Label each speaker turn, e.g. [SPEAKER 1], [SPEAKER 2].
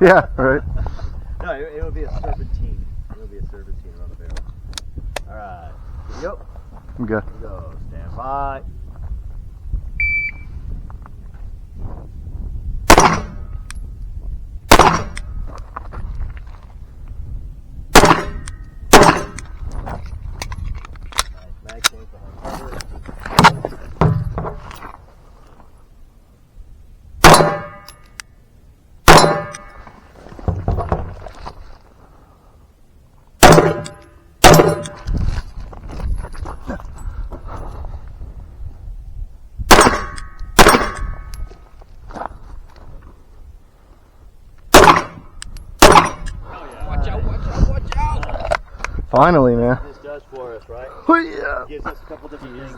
[SPEAKER 1] Yeah, right.
[SPEAKER 2] No, it'll be a serpentine. It'll be a serpentine around the barrel. All right, here we go.
[SPEAKER 1] I'm good.
[SPEAKER 2] Here we go. Stand by. Mag change behind cover.
[SPEAKER 3] Watch out, watch out, watch out!
[SPEAKER 1] Finally, man.
[SPEAKER 2] This does for us, right?
[SPEAKER 1] Oh, yeah.
[SPEAKER 2] Gives us a couple different things.